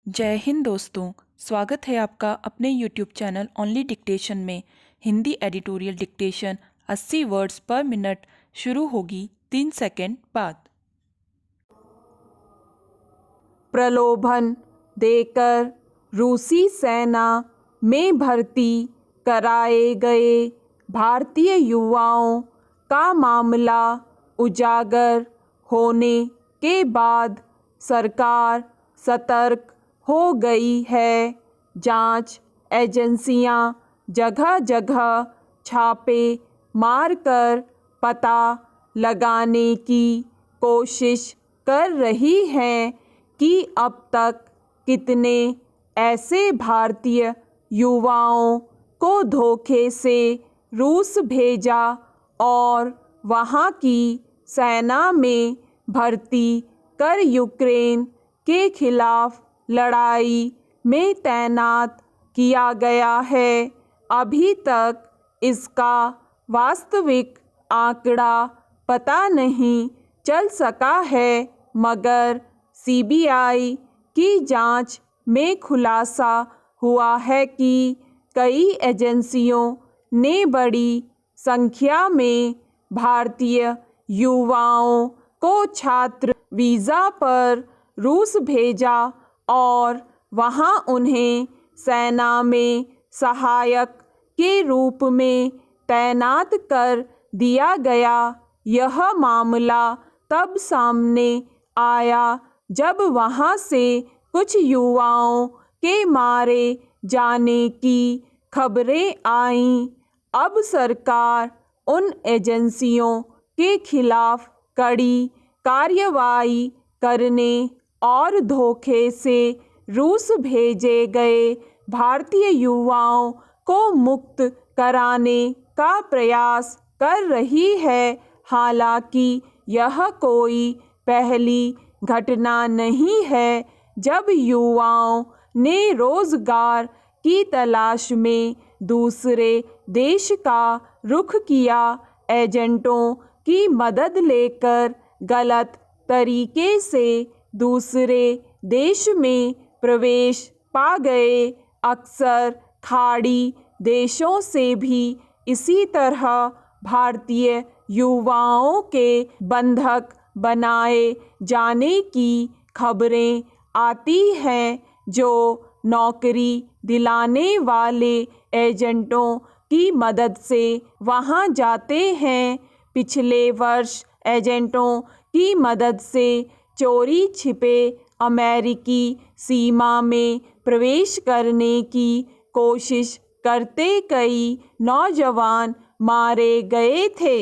जय हिंद दोस्तों। स्वागत है आपका अपने यूट्यूब चैनल ओनली डिक्टेशन में। हिंदी एडिटोरियल डिक्टेशन 80 वर्ड्स पर मिनट शुरू होगी 3 सेकंड बाद। प्रलोभन देकर रूसी सेना में भर्ती कराए गए भारतीय युवाओं का मामला उजागर होने के बाद सरकार सतर्क हो गई है। जांच एजेंसियां जगह जगह छापे मारकर पता लगाने की कोशिश कर रही हैं कि अब तक कितने ऐसे भारतीय युवाओं को धोखे से रूस भेजा और वहां की सेना में भर्ती कर यूक्रेन के खिलाफ लड़ाई में तैनात किया गया है। अभी तक इसका वास्तविक आंकड़ा पता नहीं चल सका है, मगर सीबीआई की जांच में खुलासा हुआ है कि कई एजेंसियों ने बड़ी संख्या में भारतीय युवाओं को छात्र वीज़ा पर रूस भेजा और वहां उन्हें सेना में सहायक के रूप में तैनात कर दिया गया। यह मामला तब सामने आया जब वहां से कुछ युवाओं के मारे जाने की खबरें आईं। अब सरकार उन एजेंसियों के खिलाफ कड़ी कार्रवाई करने और धोखे से रूस भेजे गए भारतीय युवाओं को मुक्त कराने का प्रयास कर रही है। हालांकि यह कोई पहली घटना नहीं है जब युवाओं ने रोजगार की तलाश में दूसरे देश का रुख किया। एजेंटों की मदद लेकर गलत तरीके से दूसरे देश में प्रवेश पा गए। अक्सर खाड़ी देशों से भी इसी तरह भारतीय युवाओं के बंधक बनाए जाने की खबरें आती हैं, जो नौकरी दिलाने वाले एजेंटों की मदद से वहां जाते हैं। पिछले वर्ष एजेंटों की मदद से चोरी छिपे अमेरिकी सीमा में प्रवेश करने की कोशिश करते कई नौजवान मारे गए थे।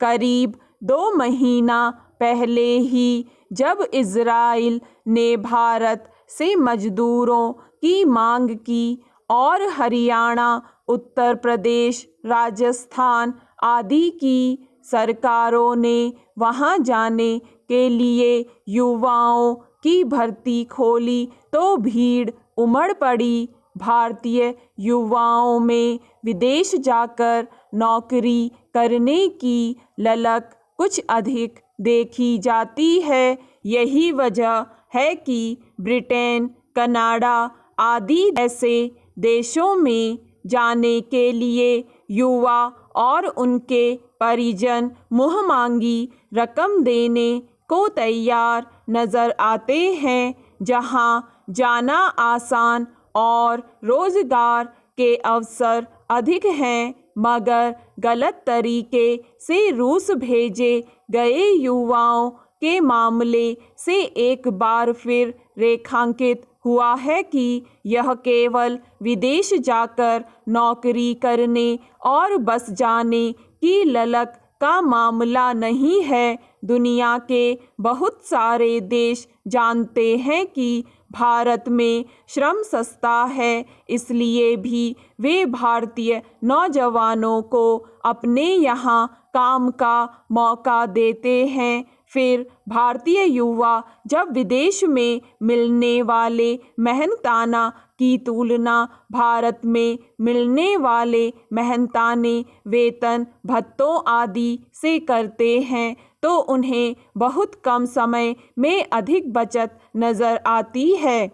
करीब 2 महीना पहले ही जब इजराइल ने भारत से मजदूरों की मांग की और हरियाणा, उत्तर प्रदेश, राजस्थान आदि की सरकारों ने वहां जाने के लिए युवाओं की भर्ती खोली तो भीड़ उमड़ पड़ी। भारतीय युवाओं में विदेश जाकर नौकरी करने की ललक कुछ अधिक देखी जाती है। यही वजह है कि ब्रिटेन, कनाडा आदि ऐसे देशों में जाने के लिए युवा और उनके परिजन मुंहमांगी रकम देने को तैयार नजर आते हैं। जहां जाना आसान और रोजगार के अवसर अधिक हैं, मगर गलत तरीके से रूस भेजे गए युवाओं के मामले से एक बार फिर रेखांकित हुआ है कि यह केवल विदेश जाकर नौकरी करने और बस जाने की ललक का मामला नहीं है। दुनिया के बहुत सारे देश जानते हैं कि भारत में श्रम सस्ता है, इसलिए भी वे भारतीय नौजवानों को अपने यहाँ काम का मौका देते हैं। फिर भारतीय युवा जब विदेश में मिलने वाले मेहनताना की तुलना भारत में मिलने वाले मेहनताने वेतन भत्तों आदि से करते हैं, तो उन्हें बहुत कम समय में अधिक बचत नज़र आती है।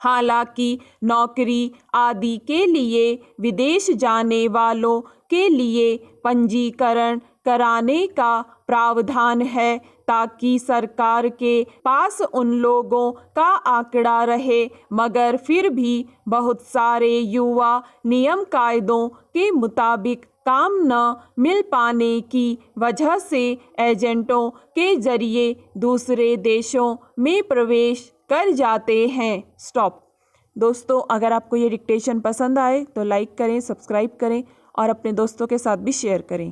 हालांकि नौकरी आदि के लिए विदेश जाने वालों के लिए पंजीकरण कराने का प्रावधान है, ताकि सरकार के पास उन लोगों का आंकड़ा रहे, मगर फिर भी बहुत सारे युवा नियम कायदों के मुताबिक काम न मिल पाने की वजह से एजेंटों के जरिए दूसरे देशों में प्रवेश कर जाते हैं। स्टॉप। दोस्तों, अगर आपको ये डिक्टेशन पसंद आए तो लाइक करें, सब्सक्राइब करें और अपने दोस्तों के साथ भी शेयर करें।